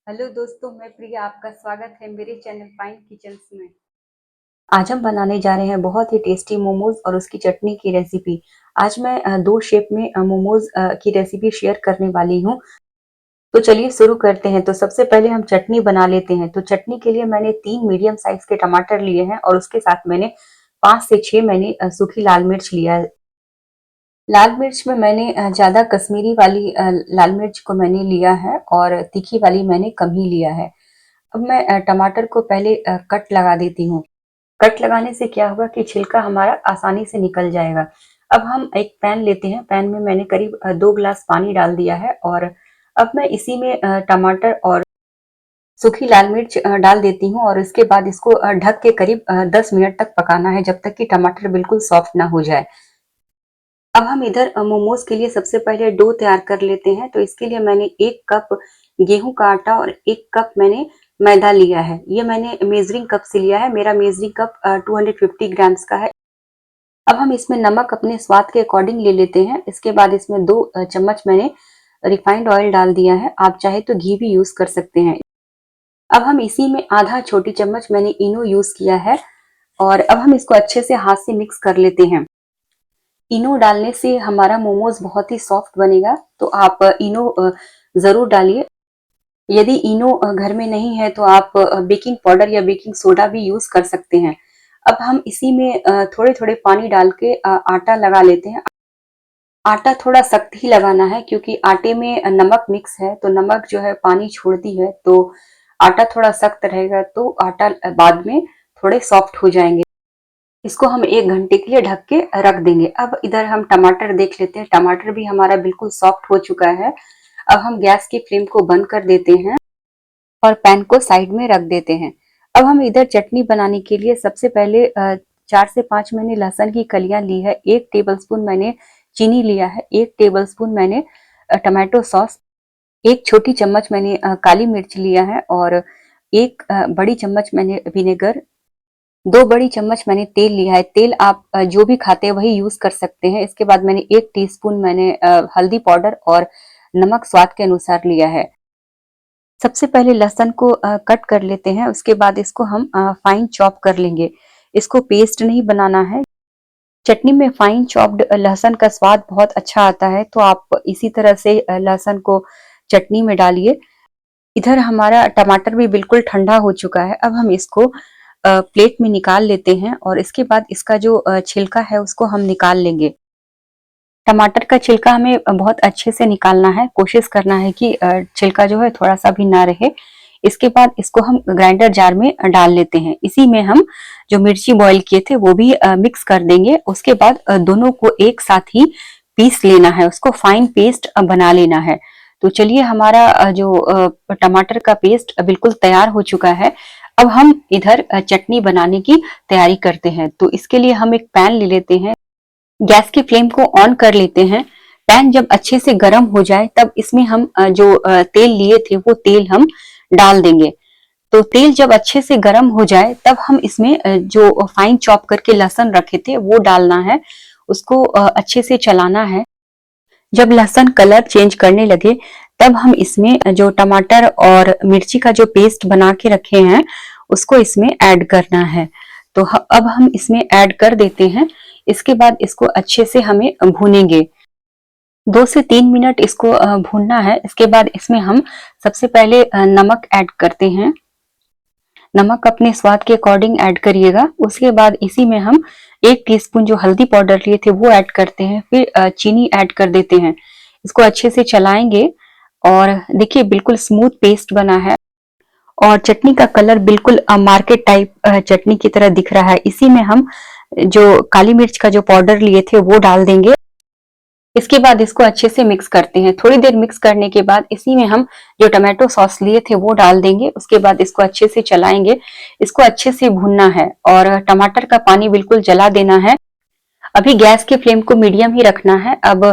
Hello दोस्तों, मैं प्रिया। आपका स्वागत है मेरे चैनल फाइन किचन्स में। आज हम बनाने जा रहे हैं बहुत ही टेस्टी मोमोज और उसकी चटनी की रेसिपी। आज मैं दो शेप में मोमोज की रेसिपी शेयर करने वाली हूँ। तो चलिए शुरू करते हैं। तो सबसे पहले हम चटनी बना लेते हैं। तो चटनी के लिए मैंने 3 मीडियम साइज के टमाटर लिए हैं और उसके साथ मैंने 5 से 6 मैंने सूखी लाल मिर्च लिया है। लाल मिर्च में मैंने ज़्यादा कश्मीरी वाली लाल मिर्च को मैंने लिया है और तीखी वाली मैंने कम ही लिया है। अब मैं टमाटर को पहले कट लगा देती हूँ। कट लगाने से क्या होगा कि छिलका हमारा आसानी से निकल जाएगा। अब हम एक पैन लेते हैं। पैन में मैंने करीब 2 गिलास पानी डाल दिया है और अब मैं इसी में टमाटर और सूखी लाल मिर्च डाल देती हूँ और इसके बाद इसको ढक के करीब 10 मिनट तक पकाना है, जब तक कि टमाटर बिल्कुल सॉफ्ट ना हो जाए। अब हम इधर मोमोज के लिए सबसे पहले डो तैयार कर लेते हैं। तो इसके लिए मैंने 1 कप गेहूं का आटा और 1 कप मैंने मैदा लिया है। ये मैंने मेजरिंग कप से लिया है। मेरा मेजरिंग कप 250 ग्राम्स का है। अब हम इसमें नमक अपने स्वाद के अकॉर्डिंग ले लेते हैं। इसके बाद इसमें 2 चम्मच मैंने रिफाइंड ऑयल डाल दिया है। आप चाहे तो घी भी यूज कर सकते हैं। अब हम इसी में आधा छोटी चम्मच मैंने इनो यूज किया है और अब हम इसको अच्छे से हाथ से मिक्स कर लेते हैं। इनो डालने से हमारा मोमोज बहुत ही सॉफ्ट बनेगा, तो आप इनो जरूर डालिए। यदि इनो घर में नहीं है तो आप बेकिंग पाउडर या बेकिंग सोडा भी यूज कर सकते हैं। अब हम इसी में थोड़े थोड़े पानी डाल के आटा लगा लेते हैं। आटा थोड़ा सख्त ही लगाना है क्योंकि आटे में नमक मिक्स है, तो नमक जो है पानी छोड़ती है, तो आटा थोड़ा सख्त रहेगा तो आटा बाद में थोड़े सॉफ्ट हो जाएंगे। इसको हम 1 घंटे के लिए ढक के रख देंगे। अब इधर हम टमाटर देख लेते हैं। टमाटर भी हमारा बिल्कुल सॉफ्ट हो चुका है। अब हम गैस की फ्लेम को बंद कर देते हैं और पैन को साइड में रख देते हैं। अब हम इधर चटनी बनाने के लिए सबसे पहले 4 से 5 मैंने लहसुन की कलियां ली है। 1 टेबलस्पून मैंने चीनी लिया है। 1 टेबलस्पून मैंने टमाटो सॉस। 1 छोटी चम्मच मैंने काली मिर्च लिया है और 1 बड़ी चम्मच मैंने विनेगर। 2 बड़ी चम्मच मैंने तेल लिया है। तेल आप जो भी खाते हैं वही यूज कर सकते हैं। इसके बाद मैंने 1 टीस्पून मैंने हल्दी पाउडर और नमक स्वाद के अनुसार लिया है। सबसे पहले लहसुन को कट कर लेते हैं। उसके बाद इसको हम फाइन चॉप कर लेंगे। इसको पेस्ट नहीं बनाना है। चटनी में फाइन चॉप्ड लहसुन का स्वाद बहुत अच्छा आता है, तो आप इसी तरह से लहसुन को चटनी में डालिए। इधर हमारा टमाटर भी बिल्कुल ठंडा हो चुका है। अब हम इसको प्लेट में निकाल लेते हैं और इसके बाद इसका जो छिलका है उसको हम निकाल लेंगे। टमाटर का छिलका हमें बहुत अच्छे से निकालना है। कोशिश करना है कि छिलका जो है थोड़ा सा भी ना रहे। इसके बाद इसको हम ग्राइंडर जार में डाल लेते हैं। इसी में हम जो मिर्ची बॉईल किए थे वो भी मिक्स कर देंगे। उसके बाद दोनों को एक साथ ही पीस लेना है, उसको फाइन पेस्ट बना लेना है। तो चलिए, हमारा जो टमाटर का पेस्ट बिल्कुल तैयार हो चुका है। अब हम इधर चटनी बनाने की तैयारी करते हैं। तो इसके लिए हम एक पैन ले लेते हैं। गैस की फ्लेम को ऑन कर लेते हैं। पैन जब अच्छे से गर्म हो जाए तब इसमें हम जो तेल लिए थे वो तेल हम डाल देंगे। तो तेल जब अच्छे से गर्म हो जाए तब हम इसमें जो फाइन चॉप करके लहसुन रखे थे वो डालना है। उसको अच्छे से चलाना है। जब लहसुन कलर चेंज करने लगे तब हम इसमें जो टमाटर और मिर्ची का जो पेस्ट बना के रखे हैं उसको इसमें ऐड करना है। तो अब हम इसमें ऐड कर देते हैं। इसके बाद इसको अच्छे से हमें भूनेंगे। 2 से 3 मिनट इसको भूनना है। इसके बाद इसमें हम सबसे पहले नमक ऐड करते हैं। नमक अपने स्वाद के अकॉर्डिंग ऐड करिएगा। उसके बाद इसी में हम 1 टीस्पून जो हल्दी पाउडर लिए थे वो ऐड करते हैं। फिर चीनी ऐड कर देते हैं। इसको अच्छे से चलाएंगे और देखिए बिल्कुल स्मूथ पेस्ट बना है और चटनी का कलर बिल्कुल मार्केट टाइप चटनी की तरह दिख रहा है। इसी में हम जो काली मिर्च का जो पाउडर लिए थे वो डाल देंगे। इसके बाद इसको अच्छे से मिक्स करते हैं। थोड़ी देर मिक्स करने के बाद इसी में हम जो टमाटो सॉस लिए थे वो डाल देंगे। उसके बाद इसको अच्छे से चलाएंगे। इसको अच्छे से भूनना है और टमाटर का पानी बिल्कुल जला देना है। अभी गैस की फ्लेम को मीडियम ही रखना है। अब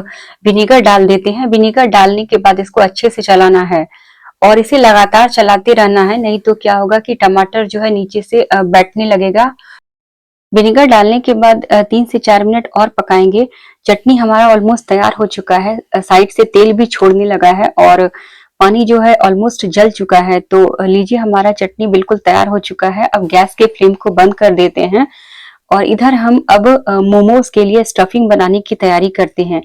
विनेगर डाल देते हैं। विनेगर डालने के बाद इसको अच्छे से चलाना है और इसे लगातार चलाते रहना है, नहीं तो क्या होगा कि टमाटर जो है नीचे से बैठने लगेगा। विनेगर डालने के बाद 3 से 4 मिनट और पकाएंगे। चटनी हमारा ऑलमोस्ट तैयार हो चुका है। साइड से तेल भी छोड़ने लगा है और पानी जो है ऑलमोस्ट जल चुका है। तो लीजिए हमारा चटनी बिल्कुल तैयार हो चुका है। अब गैस के फ्लेम को बंद कर देते हैं और इधर हम अब मोमोज के लिए स्टफिंग बनाने की तैयारी करते हैं।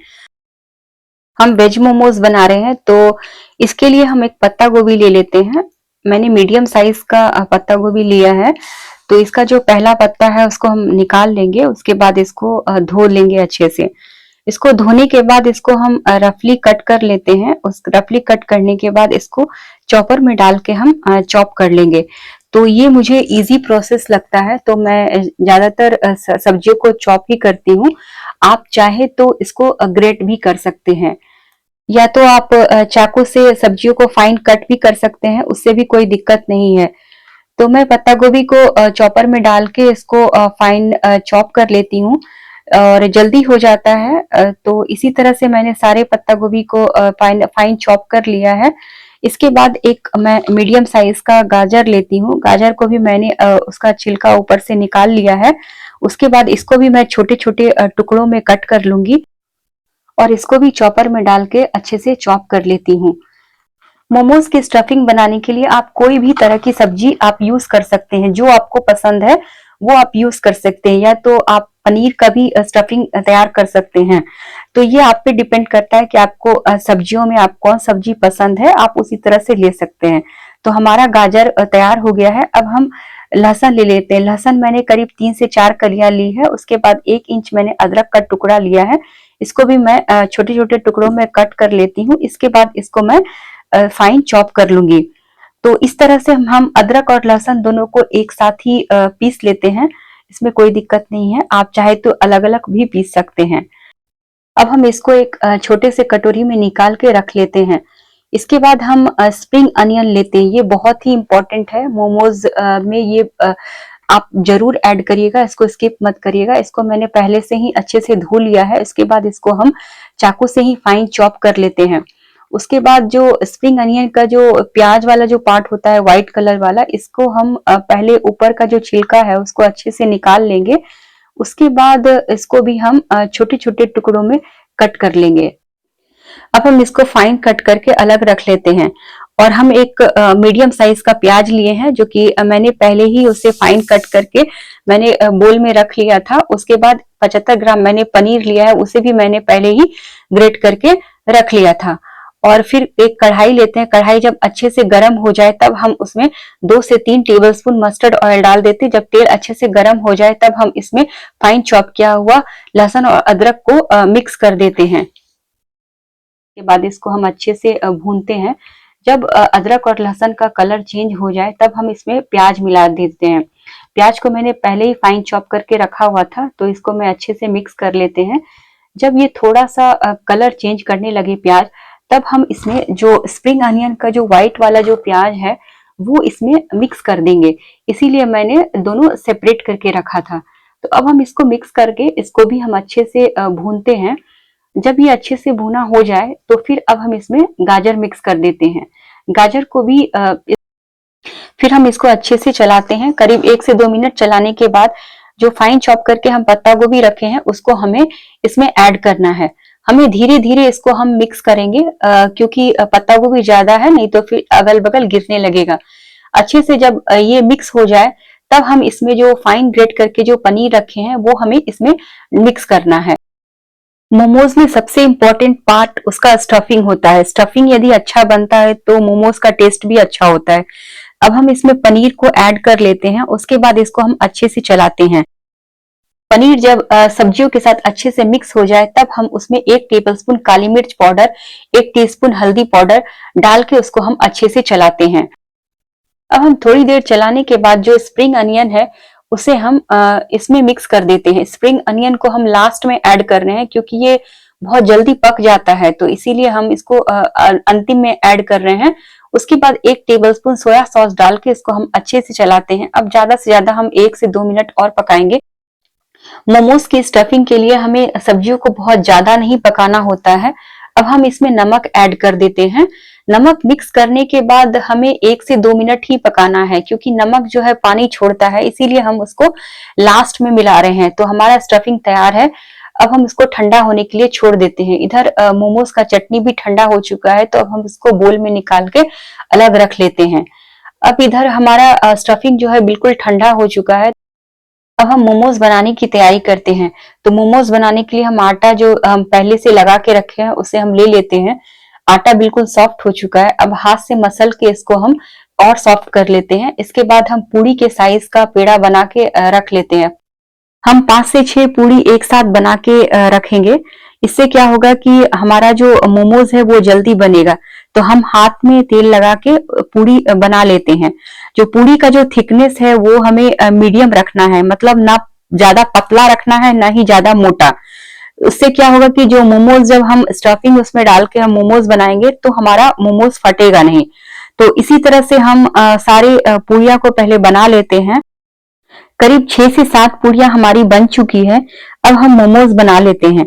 हम वेज मोमोज बना रहे हैं, तो इसके लिए हम एक पत्ता गोभी ले लेते हैं। मैंने मीडियम साइज का पत्ता गोभी लिया है। तो इसका जो पहला पत्ता है उसको हम निकाल लेंगे, उसके बाद इसको धो लेंगे अच्छे से। इसको धोने के बाद इसको हम रफली कट कर लेते हैं। उस रफली कट करने के बाद इसको चॉपर में डाल के हम चॉप कर लेंगे। तो ये मुझे इजी प्रोसेस लगता है, तो मैं ज्यादातर सब्जियों को चॉप ही करती हूँ। आप चाहे तो इसको ग्रेट भी कर सकते हैं, या तो आप चाकू से सब्जियों को फाइन कट भी कर सकते हैं, उससे भी कोई दिक्कत नहीं है। तो मैं पत्ता गोभी को चॉपर में डाल के इसको फाइन चॉप कर लेती हूँ और जल्दी हो जाता है। तो इसी तरह से मैंने सारे पत्ता गोभी को फाइन फाइन चॉप कर लिया है। इसके बाद एक मैं मीडियम साइज का गाजर लेती हूँ। गाजर को भी मैंने उसका छिलका ऊपर से निकाल लिया है। उसके बाद इसको भी मैं छोटे छोटे टुकड़ों में कट कर लूंगी और इसको भी चॉपर में डाल के अच्छे से चॉप कर लेती हूँ। मोमोज की स्टफिंग बनाने के लिए आप कोई भी तरह की सब्जी आप यूज कर सकते हैं, जो आपको पसंद है वो आप यूज कर सकते हैं, या तो आप पनीर का भी स्टफिंग तैयार कर सकते हैं। तो ये आप पे डिपेंड करता है कि आपको सब्जियों में आप कौन सब्जी पसंद है, आप उसी तरह से ले सकते हैं। तो हमारा गाजर तैयार हो गया है। अब हम लहसुन ले लेते हैं। लहसुन मैंने करीब 3 से 4 कलियां ली है। उसके बाद 1 इंच मैंने अदरक का टुकड़ा लिया है। इसको भी मैं छोटे छोटे टुकड़ों में कट कर लेती हूँ। इसके बाद इसको मैं फाइन चॉप कर लूंगी। तो इस तरह से हम अदरक और लहसुन दोनों को एक साथ ही पीस लेते हैं। इसमें कोई दिक्कत नहीं है, आप चाहे तो अलग अलग भी पीस सकते हैं। अब हम इसको एक छोटे से कटोरी में निकाल के रख लेते हैं। इसके बाद हम स्प्रिंग अनियन लेते हैं। ये बहुत ही इंपॉर्टेंट है मोमोज में। ये आप जरूर ऐड करिएगा, इसको स्किप मत करिएगा। इसको मैंने पहले से ही अच्छे से धो लिया है। इसके बाद इसको हम चाकू से ही फाइन चॉप कर लेते हैं। उसके बाद जो स्प्रिंग अनियन का जो प्याज वाला जो पार्ट होता है व्हाइट कलर वाला, इसको हम पहले ऊपर का जो छिलका है उसको अच्छे से निकाल लेंगे। उसके बाद इसको भी हम छोटे छोटे टुकड़ों में कट कर लेंगे। अब हम इसको फाइन कट करके अलग रख लेते हैं। और हम एक मीडियम साइज का प्याज लिए हैं, जो कि मैंने पहले ही उसे फाइन कट करके मैंने बोल में रख लिया था। उसके बाद 75 ग्राम मैंने पनीर लिया है, उसे भी मैंने पहले ही ग्रेट करके रख लिया था। और फिर एक कढ़ाई लेते हैं। कढ़ाई जब अच्छे से गर्म हो जाए तब हम उसमें 2 से 3 टेबलस्पून मस्टर्ड ऑयल डाल देते हैं। जब तेल अच्छे से गर्म हो जाए तब हम इसमें फाइन चॉप किया हुआ लहसुन और अदरक को मिक्स कर देते हैं। के बाद इसको हम अच्छे से भूनते हैं। जब अदरक और लहसुन का कलर चेंज हो जाए तब हम इसमें प्याज मिला देते हैं। प्याज को मैंने पहले ही फाइन चॉप करके रखा हुआ था, तो इसको मैं अच्छे से मिक्स कर लेते हैं। जब ये थोड़ा सा कलर चेंज करने लगे प्याज, तब हम इसमें जो स्प्रिंग अनियन का जो व्हाइट वाला जो प्याज है वो इसमें मिक्स कर देंगे। इसीलिए मैंने दोनों सेपरेट करके रखा था। तो अब हम इसको मिक्स करके इसको भी हम अच्छे से भूनते हैं। जब ये अच्छे से भुना हो जाए तो फिर अब हम इसमें गाजर मिक्स कर देते हैं। गाजर को भी फिर हम इसको अच्छे से चलाते हैं। करीब 1 से 2 मिनट चलाने के बाद जो फाइन चॉप करके हम पत्ता गोभी रखे हैं उसको हमें इसमें ऐड करना है। हमें धीरे धीरे इसको हम मिक्स करेंगे, क्योंकि पत्ता गोभी ज्यादा है, नहीं तो फिर अगल बगल गिरने लगेगा। अच्छे से जब ये मिक्स हो जाए तब हम इसमें जो फाइन ग्रेट करके जो पनीर रखे हैं वो हमें इसमें मिक्स करना है। मोमोज में सबसे इम्पोर्टेंट पार्ट उसका स्टफिंग होता है। स्टफिंग यदि अच्छा बनता है तो मोमोज का टेस्ट भी अच्छा होता है। अब हम इसमें पनीर को ऐड कर लेते हैं। उसके बाद इसको हम अच्छे से चलाते हैं। पनीर जब सब्जियों के साथ अच्छे से मिक्स हो जाए तब हम उसमें 1 टेबलस्पून काली मिर्च पाउडर, 1 टीस्पून हल्दी पाउडर डाल के उसको हम अच्छे से चलाते हैं। अब हम थोड़ी देर चलाने के बाद जो स्प्रिंग अनियन है उसे हम इसमें मिक्स कर देते हैं। स्प्रिंग अनियन को हम लास्ट में ऐड कर रहे हैं, क्योंकि ये बहुत जल्दी पक जाता है, तो इसीलिए हम इसको अंतिम में ऐड कर रहे हैं। उसके बाद 1 टेबलस्पून सोया सॉस डाल के इसको हम अच्छे से चलाते हैं। अब ज्यादा से ज्यादा हम 1 से 2 मिनट और पकाएंगे। मोमोज की स्टफिंग के लिए हमें सब्जियों को बहुत ज्यादा नहीं पकाना होता है। अब हम इसमें नमक ऐड कर देते हैं। नमक मिक्स करने के बाद हमें 1 से 2 मिनट ही पकाना है, क्योंकि नमक जो है पानी छोड़ता है, इसीलिए हम उसको लास्ट में मिला रहे हैं। तो हमारा स्टफिंग तैयार है। अब हम इसको ठंडा होने के लिए छोड़ देते हैं। इधर मोमोज का चटनी भी ठंडा हो चुका है, तो अब हम इसको बोल में निकाल के अलग रख लेते हैं। अब इधर हमारा स्टफिंग जो है बिल्कुल ठंडा हो चुका है। अब हम मोमोज बनाने की तैयारी करते हैं। तो मोमोज बनाने के लिए हम आटा जो हम पहले से लगा के रखे हैं उसे हम ले लेते हैं। आटा बिल्कुल सॉफ्ट हो चुका है। अब हाथ से मसल के इसको हम और सॉफ्ट कर लेते हैं। इसके बाद हम पूरी के साइज का पेड़ा बना के रख लेते हैं। हम 5 से 6 पूरी एक साथ बना के रखेंगे। इससे क्या होगा कि हमारा जो मोमोज है वो जल्दी बनेगा। तो हम हाथ में तेल लगा के पूरी बना लेते हैं। जो पूरी का जो थिकनेस है वो हमें मीडियम रखना है, मतलब ना ज्यादा पतला रखना है ना ही ज्यादा मोटा। उससे क्या होगा कि जो मोमोज जब हम स्टफिंग उसमें डाल के हम मोमोज बनाएंगे तो हमारा मोमोज फटेगा नहीं। तो इसी तरह से हम सारे पूरियां को पहले बना लेते हैं। करीब 6 से 7 पूरियां हमारी बन चुकी है। अब हम मोमोज बना लेते हैं।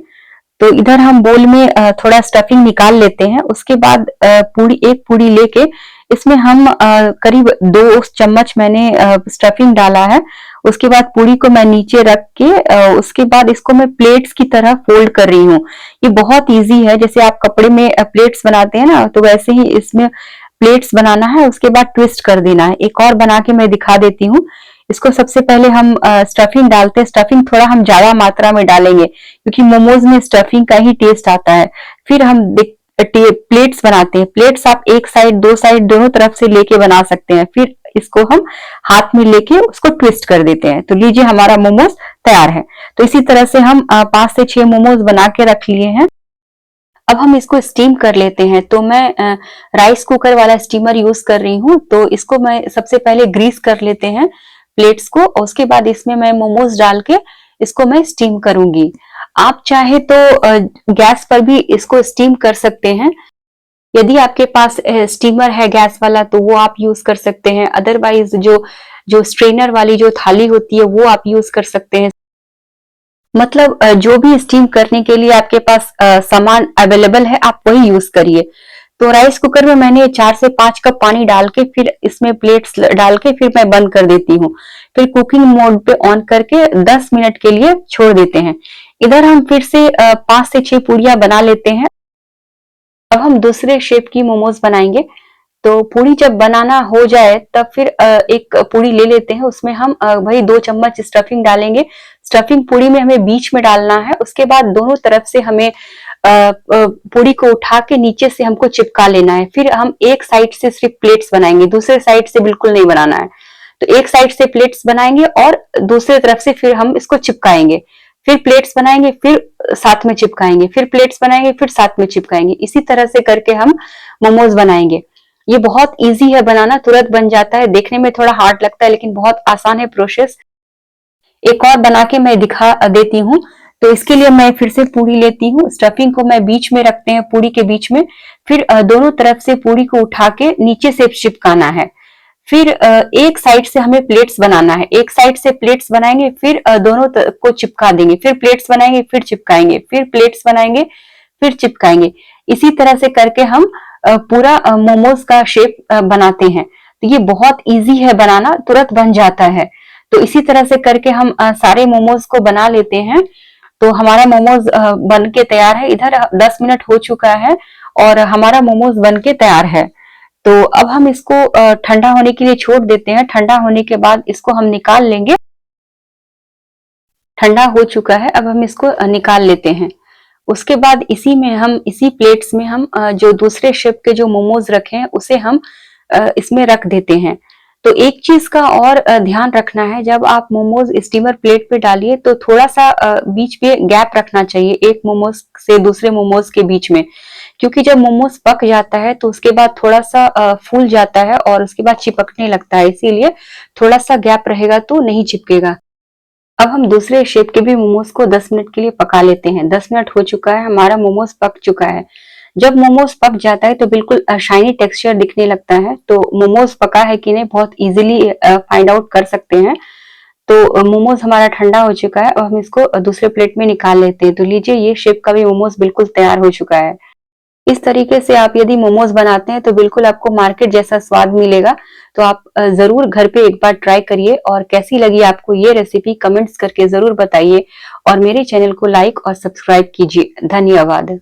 तो इधर हम बोल में थोड़ा स्टफिंग निकाल लेते हैं। उसके बाद एक पूरी लेके इसमें हम करीब 2 चम्मच मैंने स्टफिंग डाला है। उसके बाद पूरी को मैं नीचे रख के उसके बाद इसको मैं प्लेट्स की तरह फोल्ड कर रही हूँ। ये बहुत इजी है, जैसे आप कपड़े में प्लेट्स बनाते हैं ना, तो वैसे ही इसमें प्लेट्स बनाना है। उसके बाद ट्विस्ट कर देना है। एक और बना के मैं दिखा देती हूँ। इसको सबसे पहले हम स्टफिंग डालते हैं। स्टफिंग थोड़ा हम ज्यादा मात्रा में डालेंगे क्योंकि मोमोज में स्टफिंग का ही टेस्ट आता है। फिर हम प्लेट्स बनाते हैं। प्लेट्स आप एक साइड, दो साइड, दोनों तरफ से लेके बना सकते हैं। फिर इसको हम हाथ में लेके उसको ट्विस्ट कर देते हैं। तो लीजिए हमारा मोमोज तैयार है। तो इसी तरह से हम 5 से 6 मोमोज बना के रख लिए हैं। अब हम इसको स्टीम कर लेते हैं। तो मैं राइस कुकर वाला स्टीमर यूज कर रही हूँ। तो इसको मैं सबसे पहले ग्रीस कर लेते हैं प्लेट्स को, और उसके बाद इसमें मैं मोमोज डाल के इसको मैं स्टीम करूंगी। आप चाहे तो गैस पर भी इसको स्टीम कर सकते हैं। यदि आपके पास स्टीमर है गैस वाला तो वो आप यूज कर सकते हैं। अदरवाइज जो जो स्ट्रेनर वाली जो थाली होती है वो आप यूज कर सकते हैं। मतलब जो भी स्टीम करने के लिए आपके पास सामान अवेलेबल है आप वही यूज करिए। तो राइस कुकर में मैंने 4 से 5 कप पानी डाल के फिर इसमें प्लेट्स डाल के फिर मैं बंद कर देती हूँ। फिर कुकिंग मोड पे ऑन करके 10 मिनट के लिए छोड़ देते हैं। इधर हम फिर से 5 से 6 पूरियां बना लेते हैं। अब हम दूसरे शेप की मोमोज बनाएंगे। तो पूरी जब बनाना हो जाए तब फिर एक पूरी ले लेते हैं। उसमें हम वही 2 चम्मच स्टफिंग डालेंगे। स्टफिंग पूरी में हमें बीच में डालना है। उसके बाद दोनों तरफ से हमें पूरी को उठा के नीचे से हमको चिपका लेना है। फिर हम एक साइड से सिर्फ प्लेट्स बनाएंगे, दूसरे साइड से बिल्कुल नहीं बनाना है। तो एक साइड से प्लेट्स बनाएंगे और दूसरे तरफ से फिर हम इसको चिपकाएंगे। फिर प्लेट्स बनाएंगे, फिर साथ में चिपकाएंगे, फिर प्लेट्स बनाएंगे, फिर साथ में चिपकाएंगे। इसी तरह से करके हम मोमोज बनाएंगे। ये बहुत इजी है बनाना, तुरंत बन जाता है। देखने में थोड़ा हार्ड लगता है लेकिन बहुत आसान है प्रोसेस। एक और बना के मैं दिखा देती हूँ। तो इसके लिए मैं फिर से पूरी लेती हूँ। स्टफिंग को मैं बीच में रखते हैं, पूरी के बीच में। फिर दोनों तरफ से पूरी को उठा के नीचे से चिपकाना है। फिर एक साइड से हमें प्लेट्स बनाना है। एक साइड से प्लेट्स बनाएंगे, फिर दोनों को चिपका देंगे। फिर प्लेट्स बनाएंगे, फिर चिपकाएंगे, फिर प्लेट्स बनाएंगे, फिर चिपकाएंगे। इसी तरह से करके हम पूरा मोमोज का शेप बनाते हैं। तो ये बहुत इजी है बनाना, तुरंत बन जाता है। तो इसी तरह से करके हम सारे मोमोज को बना लेते हैं। तो हमारा मोमोज बन के तैयार है। इधर 10 मिनट हो चुका है और हमारा मोमोज बन के तैयार है। तो अब हम इसको ठंडा होने के लिए छोड़ देते हैं। ठंडा होने के बाद इसको हम निकाल लेंगे। ठंडा हो चुका है, अब हम इसको निकाल लेते हैं। उसके बाद इसी प्लेट्स में हम जो दूसरे शेप के जो मोमोज रखे हैं उसे हम इसमें रख देते हैं। तो एक चीज का और ध्यान रखना है, जब आप मोमोज स्टीमर प्लेट पे डालिए तो थोड़ा सा बीच में गैप रखना चाहिए एक मोमोज से दूसरे मोमोज के बीच में। क्योंकि जब मोमोज पक जाता है तो उसके बाद थोड़ा सा फूल जाता है और उसके बाद चिपकने लगता है। इसीलिए थोड़ा सा गैप रहेगा तो नहीं चिपकेगा। अब हम दूसरे शेप के भी मोमोज को 10 मिनट के लिए पका लेते हैं। 10 मिनट हो चुका है, हमारा मोमोज पक चुका है। जब मोमोज पक जाता है तो बिल्कुल शाइनी टेक्सचर दिखने लगता है। तो मोमोज पका है कि नहीं बहुत इजीली फाइंड आउट कर सकते हैं। तो मोमोज हमारा ठंडा हो चुका है और हम इसको दूसरे प्लेट में निकाल लेते हैं। तो लीजिए ये शेप का भी मोमोज बिल्कुल तैयार हो चुका है। इस तरीके से आप यदि मोमोज बनाते हैं तो बिल्कुल आपको मार्केट जैसा स्वाद मिलेगा। तो आप जरूर घर पे एक बार ट्राई करिए और कैसी लगी आपको ये रेसिपी कमेंट्स करके जरूर बताइए। और मेरे चैनल को लाइक और सब्सक्राइब कीजिए। धन्यवाद।